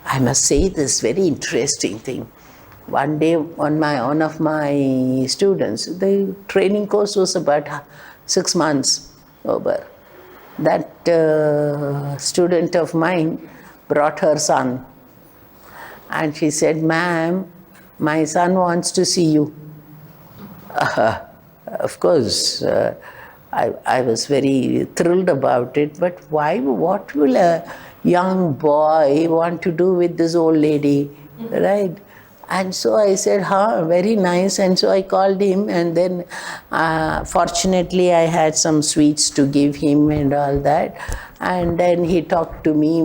I must say this very interesting thing. One day, one of my students, the training course was about 6 months over. That student of mine brought her son, and she said, "Ma'am, my son wants to see you." Of course, I was very thrilled about it, but why? What will a young boy want to do with this old lady, right? And so I said, very nice. And so I called him, and then fortunately I had some sweets to give him and all that. And then he talked to me.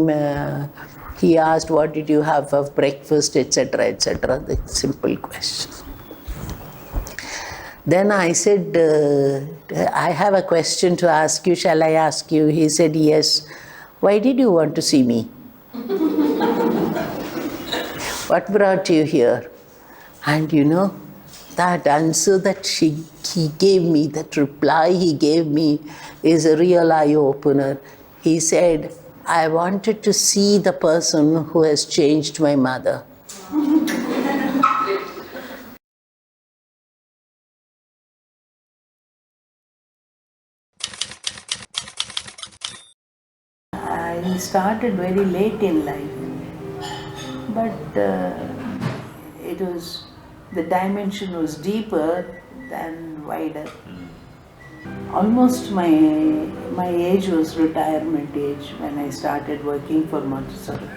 He asked, "What did you have for breakfast," etc., etc. The simple question. Then I said, "I have a question to ask you. Shall I ask you?" He said, "Yes." "Why did you want to see me?" "What brought you here?" And you know, that answer that he gave me, that reply he gave me, is a real eye-opener. He said, "I wanted to see the person who has changed my mother." I started very late in life, but the dimension was deeper than wider. Almost my age was retirement age when I started working for Montessori.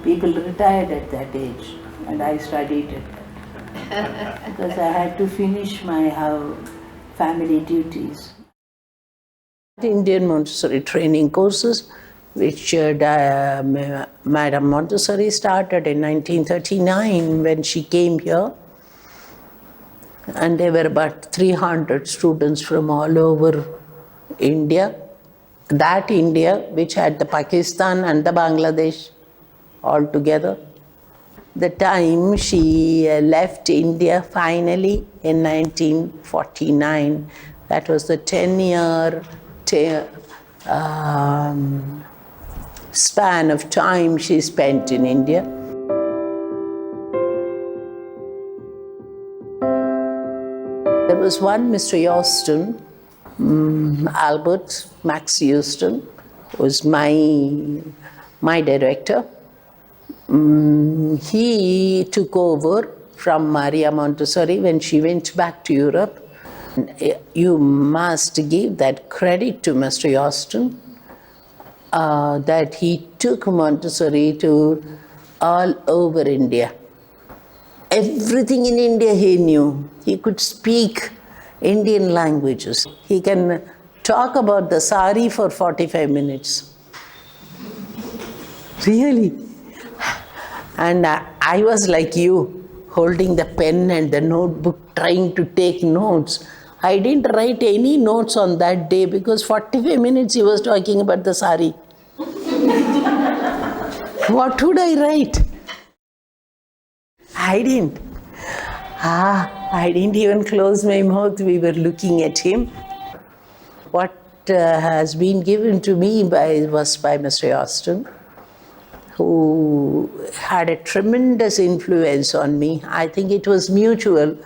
People retired at that age, and I studied at that because I had to finish my family duties. Indian Montessori training courses, which Madam Montessori started in 1939 when she came here. And there were about 300 students from all over India. That India, which had the Pakistan and the Bangladesh all together. The time she left India finally in 1949, that was the 10-year span of time she spent in India. There was one Mr. Houston, Albert Max Houston, was my director. He took over from Maria Montessori when she went back to Europe. You must give that credit to Mr. Houston, that he took Montessori to all over India. Everything in India he knew. He could speak Indian languages. He can talk about the sari for 45 minutes. Really. And I was like you, holding the pen and the notebook, trying to take notes. I didn't write any notes on that day because 45 minutes he was talking about the sari. What would I write? I didn't. I didn't even close my mouth. We were looking at him. What has been given to me was by Mr. Houston, who had a tremendous influence on me. I think it was mutual,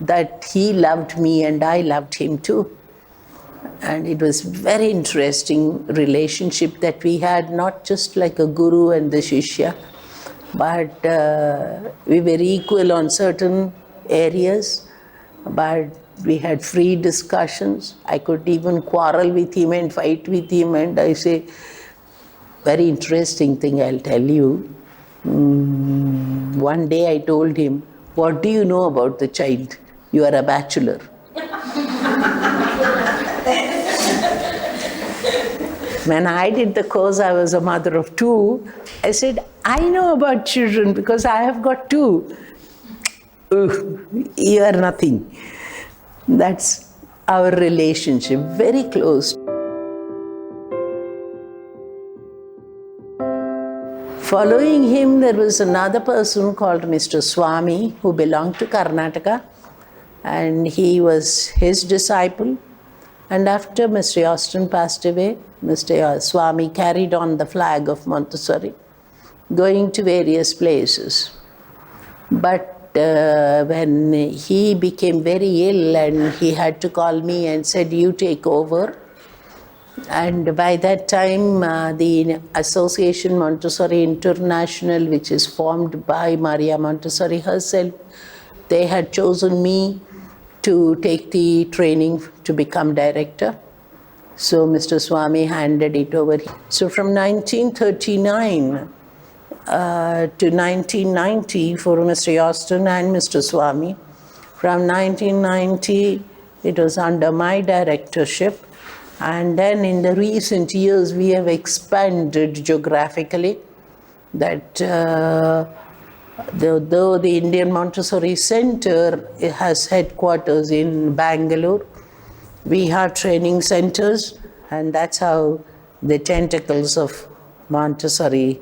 that he loved me and I loved him too. And it was very interesting relationship that we had, not just like a guru and the shishya, but we were equal on certain areas, but we had free discussions. I could even quarrel with him and fight with him, and I say, very interesting thing I'll tell you. One day I told him, "What do you know about the child? You are a bachelor." When I did the course, I was a mother of 2. I said, "I know about children because I have got 2. You are nothing." That's our relationship, very close. Following him, there was another person called Mr. Swami, who belonged to Karnataka, and he was his disciple. And after Mr. Austin passed away, Mr. Swami carried on the flag of Montessori, going to various places. But when he became very ill and he had to call me and said, "You take over." And by that time, the Association Montessori International, which is formed by Maria Montessori herself, they had chosen me to take the training to become director. So Mr. Swami handed it over. So from 1939 to 1990 for Mr. Austin and Mr. Swami. From 1990, it was under my directorship. And then in the recent years, we have expanded geographically. That though the Indian Montessori Center has headquarters in Bangalore, we have training centers, and that's how the tentacles of Montessori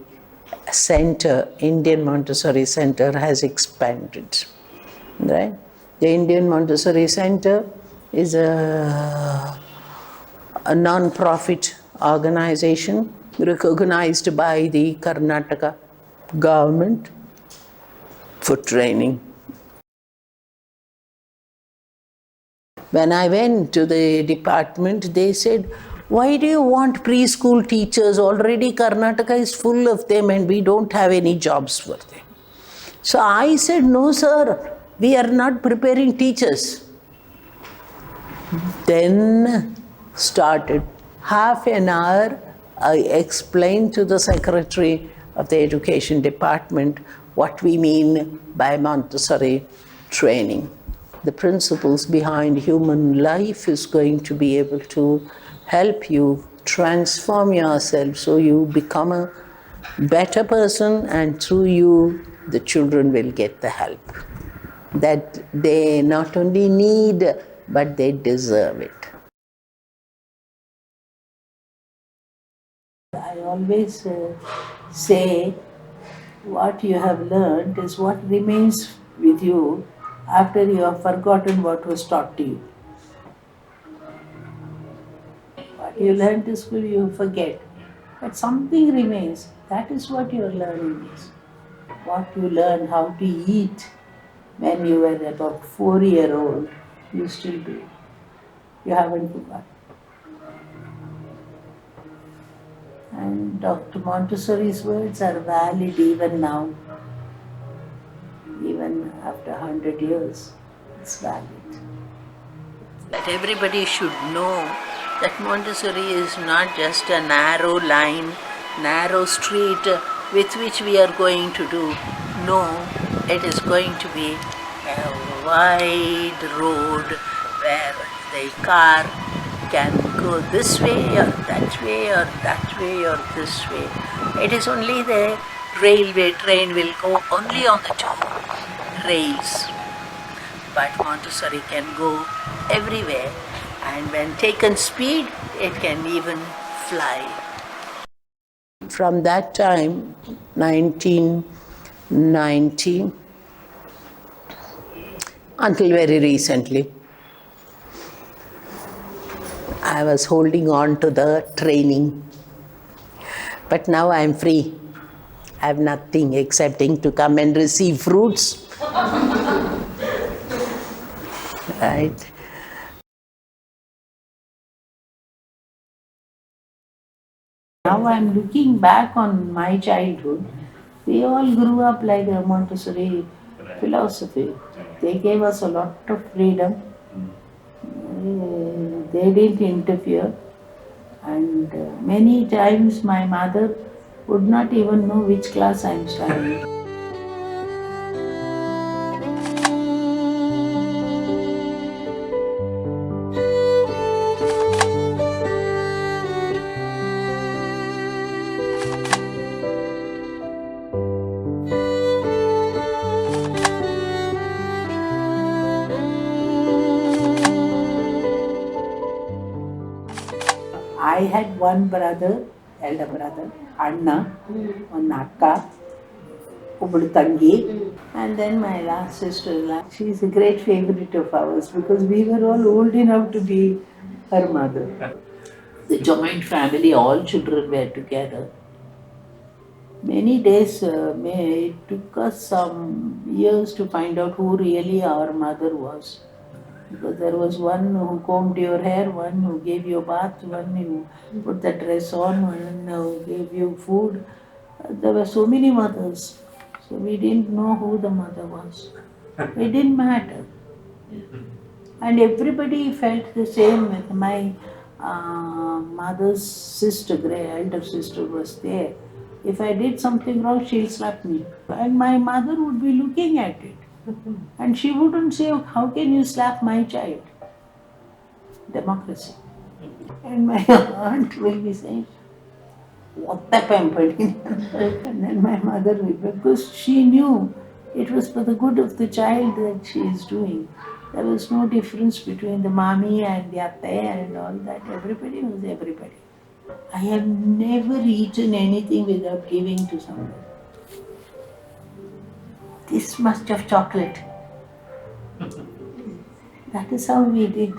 Center, Indian Montessori Center, has expanded. Right? The Indian Montessori Center is a non-profit organization recognized by the Karnataka government for training. When I went to the department, they said, "Why do you want preschool teachers? Already Karnataka is full of them and we don't have any jobs for them." So I said, "No, sir, we are not preparing teachers." Then started half an hour, I explained to the secretary of the education department what we mean by Montessori training. The principles behind human life is going to be able to help you transform yourself so you become a better person, and through you, the children will get the help that they not only need, but they deserve it. I always say what you have learned is what remains with you after you have forgotten what was taught to you. What you learned in school, you forget. But something remains. That is what your learning is. What you learn how to eat when you were about 4-year-old, you still do. You haven't forgotten. And Dr. Montessori's words are valid even now. Even after 100 years, it's valid. That everybody should know that Montessori is not just a narrow line, narrow street with which we are going to do. No, it is going to be a wide road where the car can go this way or that way or that way or this way. It is only the railway train will go only on the two rails. But Montessori can go everywhere, and when taken speed, it can even fly. From that time, 1990, until very recently, I was holding on to the training. But now I am free. I have nothing excepting to come and receive fruits. Right? Now I am looking back on my childhood. We all grew up like a Montessori philosophy. They gave us a lot of freedom. They didn't interfere. And many times my mother would not even know which class I am studying. I had one brother, elder brother, Anna, one Akka, Ubud Tangi, and then my last sister. She is a great favorite of ours because we were all old enough to be her mother. The joint family, all children were together. Many days, it took us some years to find out who really our mother was. Because there was one who combed your hair, one who gave you a bath, one who put the dress on, one who gave you food. There were so many mothers. So we didn't know who the mother was. It didn't matter. And everybody felt the same with my mother's sister, elder sister was there. If I did something wrong, she'll slap me. And my mother would be looking at it. And she wouldn't say, how can you slap my child? Democracy. And my aunt will be saying, what the pampered. And then my mother will, because she knew it was for the good of the child that she is doing. There was no difference between the mommy and the atte and all that. Everybody was everybody. I have never eaten anything without giving to somebody. This much of chocolate. That is how we did.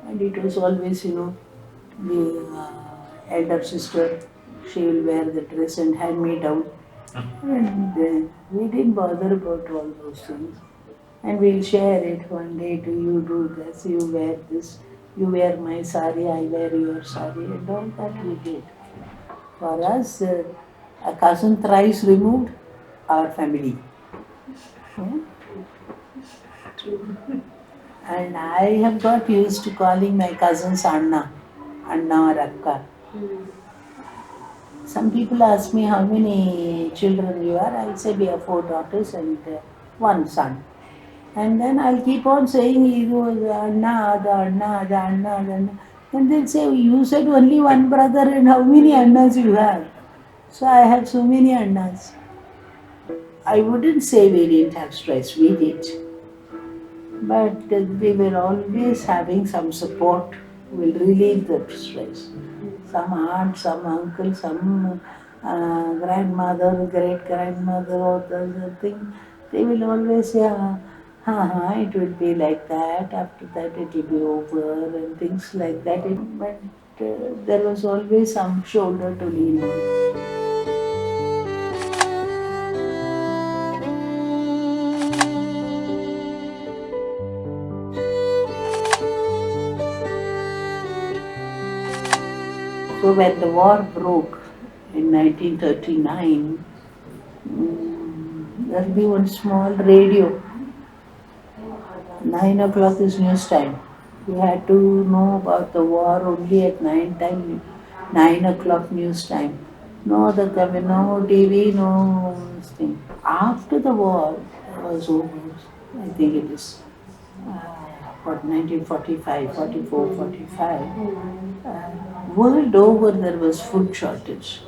And it was always, the elder sister, she will wear the dress and hand me down. And we didn't bother about all those things. And we'll share it one day. Do you do this? You wear this. You wear my sari, I wear your sari. And all that we did. For us, a cousin thrice removed, our family. Yeah? And I have got used to calling my cousins Anna or Akka. Some people ask me how many children you are. I'll say we have 4 daughters and 1 son. And then I'll keep on saying, Anna, the Anna, the Anna, the Anna. And they'll say, you said only 1 brother and how many Annas you have? So I have so many Annas. I wouldn't say we didn't have stress, we did. But we were always having some support who will relieve the stress. Some aunt, some uncle, some grandmother, great-grandmother or the other thing. They will always say, it will be like that, after that it will be over and things like that. But there was always some shoulder to lean on. So when the war broke in 1939, there will be one small radio. 9 o'clock is news time. We had to know about the war only at 9 o'clock news time. No other TV, no TV, no thing. After the war was over, I think it is 1945, 44, 45, world over there was food shortage.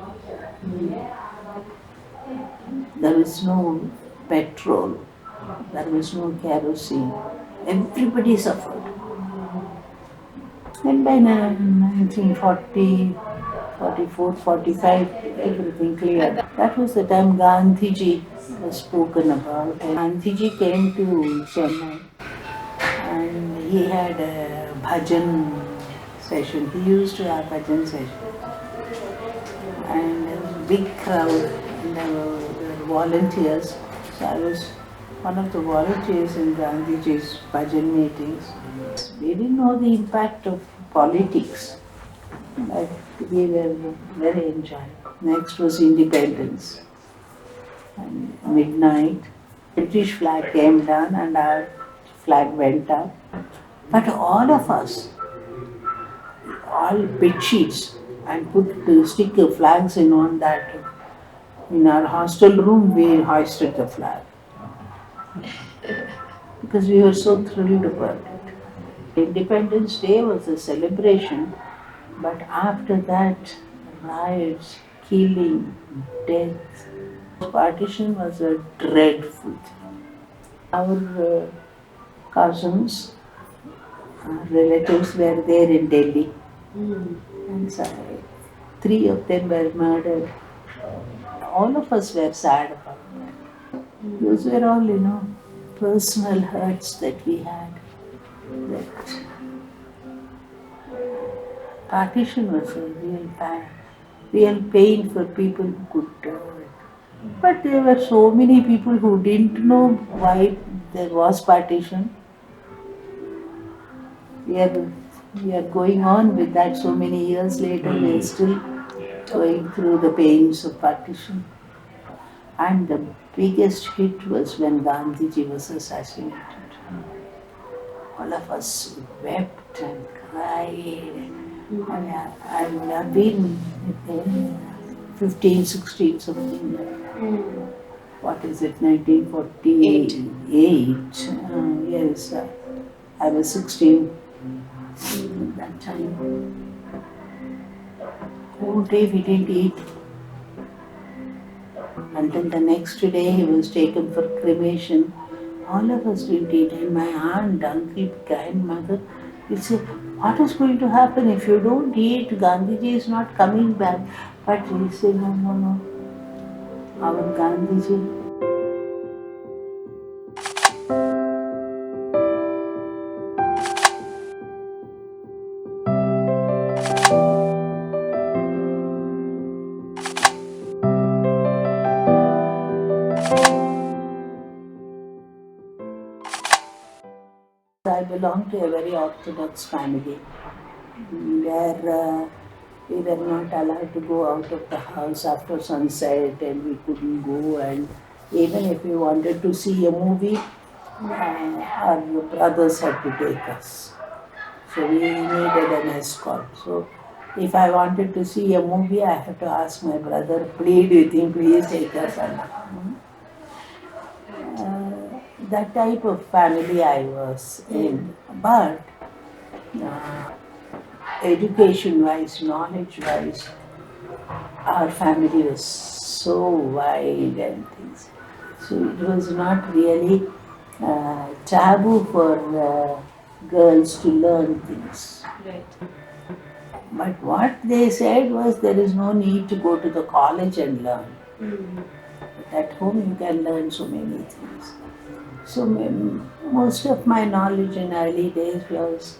There was no petrol, there was no kerosene. Everybody suffered. And by 1940, 44, 45, everything cleared. That was the time Gandhiji was spoken about. And Gandhiji came to Chennai and he had a bhajan session. He used to have bhajan session. And there was a big crowd and there were volunteers. So I was one of the volunteers in Gandhiji's bhajan meetings. We didn't know the impact of politics, but we were very enjoying. Next was independence. And midnight, British flag came down and our flag went up. But all of us, all bed sheets and put sticker flags on that. In our hostel room, we hoisted the flag. Because we were so thrilled about it. Independence Day was a celebration, but after that, riots, killing, death. Partition was a dreadful thing. Our cousins, relatives were there in Delhi, and so 3 of them were murdered. All of us were sad about that. Those were all, personal hurts that we had. That partition was a real pain for people who could. But there were so many people who didn't know why there was partition. We are, we are going on with that so many years later, we are still going through the pains of partition. And the biggest hit was when Gandhiji was assassinated. All of us wept and cried. I would have been 15, 16, something like what is it, 1948? Yes, I was 16 at that time. Whole day we didn't eat. Until the next day he was taken for cremation. All of us didn't eat, and my aunt, uncle, grandmother, they said, what is going to happen if you don't eat? Gandhiji is not coming back. But he said, no, no, no. Our Gandhiji. I belong to a very orthodox family where we were not allowed to go out of the house after sunset, and we couldn't go, and even if we wanted to see a movie, our brothers had to take us. So we needed an escort. So if I wanted to see a movie, I had to ask my brother, plead with him, please take us. That type of family I was in. But education-wise, knowledge-wise, our family was so wide and things. So it was not really taboo for girls to learn things. Right. But what they said was there is no need to go to the college and learn. But at home you can learn so many things. So most of my knowledge in early days was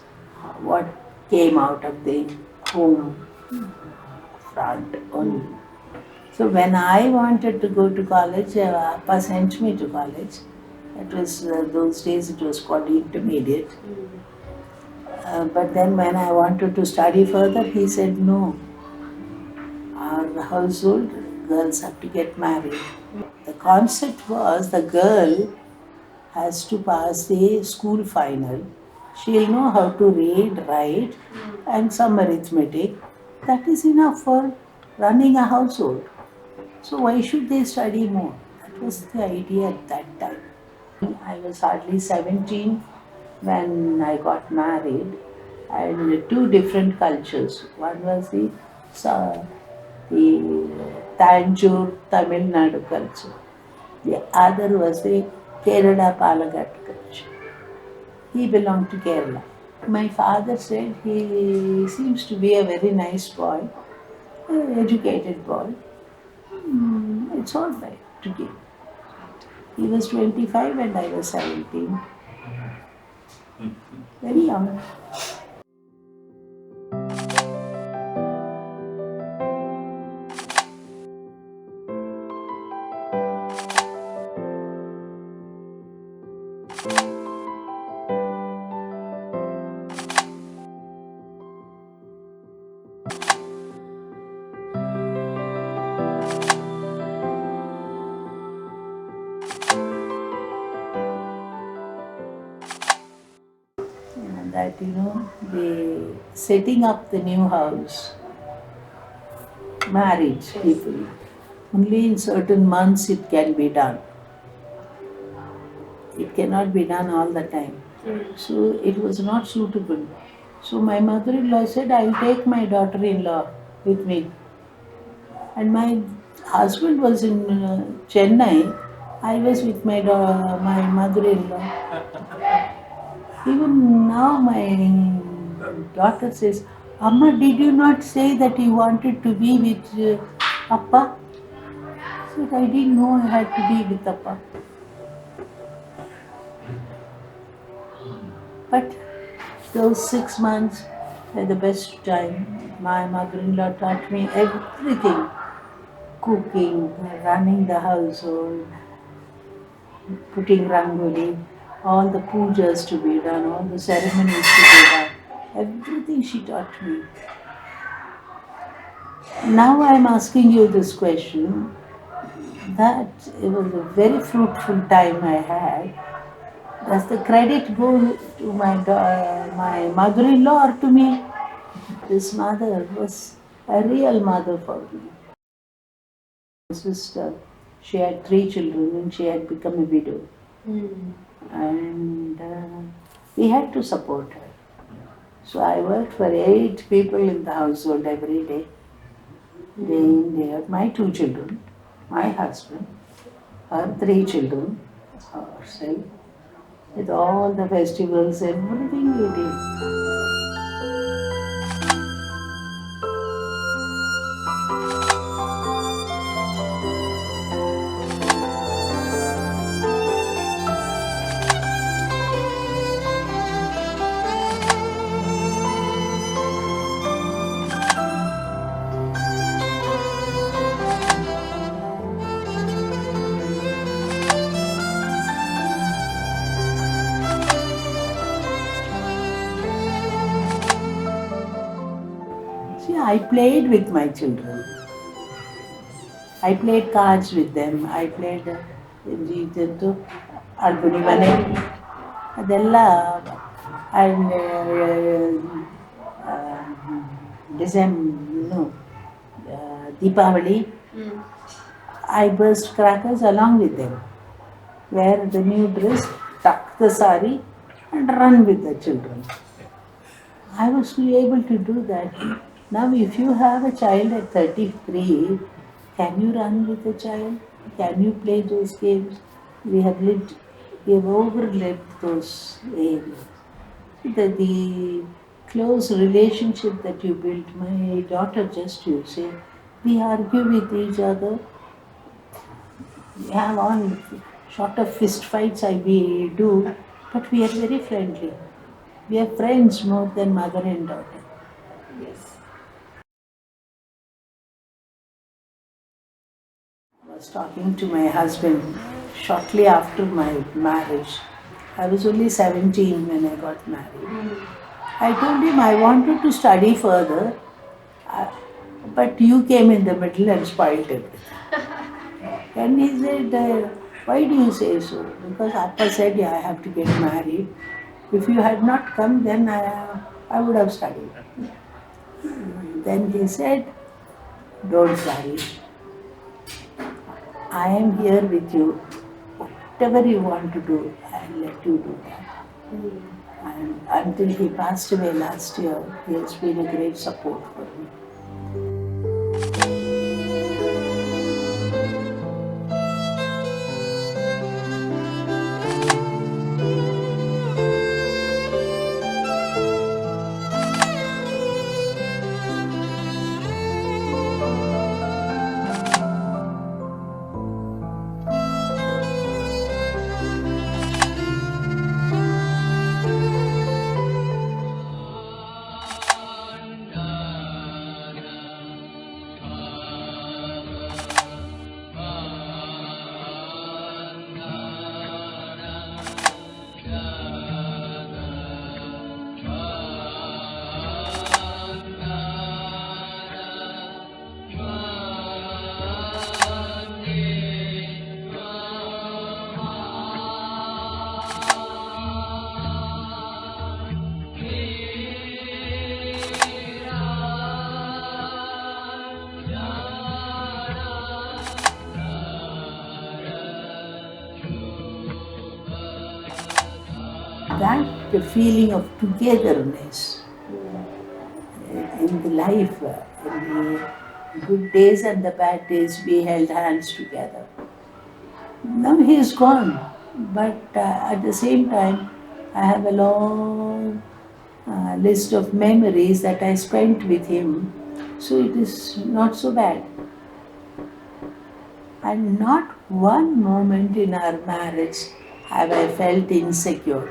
what came out of the home front only. So when I wanted to go to college, Appa sent me to college. It was those days it was called intermediate. But then when I wanted to study further, he said no. Our household girls have to get married. The concept was the girl has to pass the school final. She'll know how to read, write, and some arithmetic. That is enough for running a household. So why should they study more? That was the idea at that time. I was hardly 17 when I got married, and two different cultures. One was the Tanjore Tamil Nadu culture. The other was the Kerala Palakkad culture. He belonged to Kerala. My father said he seems to be a very nice boy, educated boy. It's all right to give. He was 25 and I was 17. Very young. That the setting up the new house, married people, only in certain months it can be done. It cannot be done all the time. So it was not suitable. So my mother-in-law said, I'll take my daughter-in-law with me. And my husband was in Chennai. I was with my mother-in-law. Even now my daughter says, Amma, did you not say that you wanted to be with Appa? I said, I didn't know I had to be with Appa. But those 6 months were the best time. My mother-in-law taught me everything: cooking, running the household, putting rangoli, all the pujas to be done, all the ceremonies to be done. Everything she taught me. Now I am asking you this question, that it was a very fruitful time I had. Does the credit go to my mother-in-law or to me? This mother was a real mother for me. My sister, she had 3 children and she had become a widow. And we had to support her. So I worked for 8 people in the household every day, day in, day out. My 2 children, my husband, her 3 children, herself, with all the festivals, everything we did. See, I played with my children. I played cards with them. I played ಇದು ಅಳ್ಗುನಿ ಮನೆ ಅದೆಲ್ಲ and December, Deepavali. I burst crackers along with them. Wear the new dress, tuck the sari, and run with the children. I was able to do that. Now, if you have a child at 33, can you run with a child? Can you play those games? We have overlived those areas. The close relationship that you built, my daughter just used to say, we argue with each other. We have all sort of fist fights we do, but we are very friendly. We are friends more than mother and daughter. Yes. I was talking to my husband shortly after my marriage. I was only 17 when I got married. I told him I wanted to study further, but you came in the middle and spoiled everything. And he said, why do you say so? Because Appa said, yeah, I have to get married. If you had not come, then I would have studied. Then he said, don't worry. I am here with you. Whatever you want to do, I'll let you do that. And until he passed away last year, he has been a great support for me. That the feeling of togetherness in the life, in the good days and the bad days, we held hands together. Now he is gone, but at the same time, I have a long list of memories that I spent with him, so it is not so bad. And not one moment in our marriage have I felt insecure.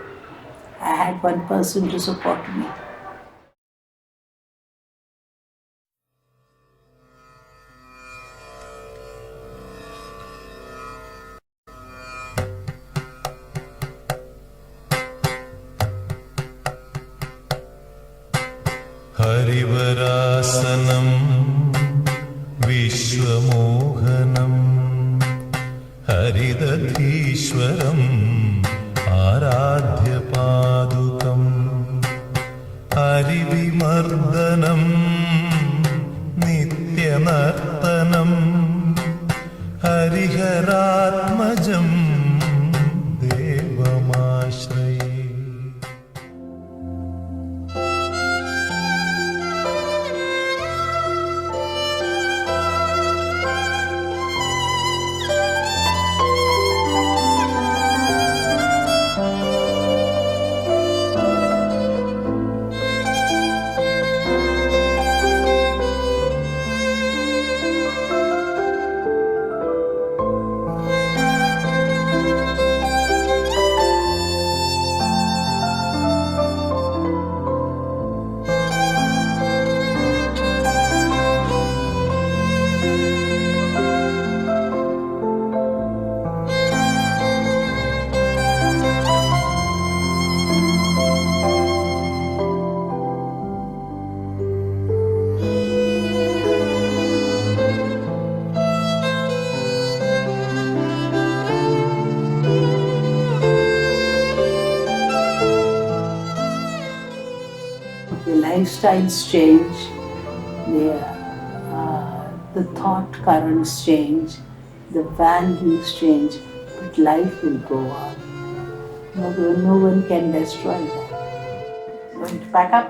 I had one person to support me. നർത്തനം ഹരിഹരാത്മജം ദേവമാശ്രയേ. The lifestyles change, the thought currents change, the values change, but life will go on. No one can destroy that. Going to pack up?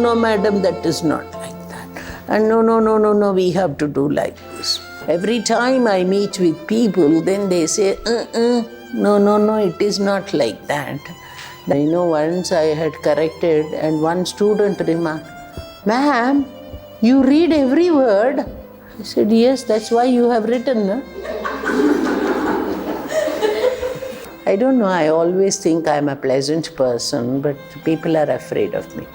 No, madam, that is not like that. And no, we have to do like this. Every time I meet with people, then they say, no, it is not like that. Once I had corrected and one student remarked, "Ma'am, you read every word." I said, "Yes, that's why you have written, no?" I don't know, I always think I'm a pleasant person, but people are afraid of me.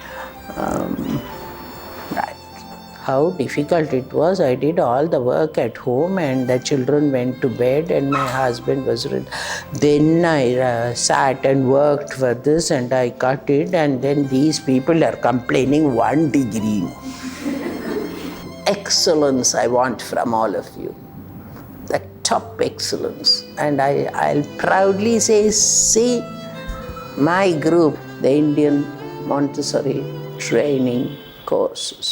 How difficult it was. I did all the work at home and the children went to bed and my husband was ready. Then I sat and worked for this and I cut it, and then these people are complaining 1 degree. Excellence I want from all of you. The top excellence. And I'll proudly say, see, my group, the Indian Montessori training courses.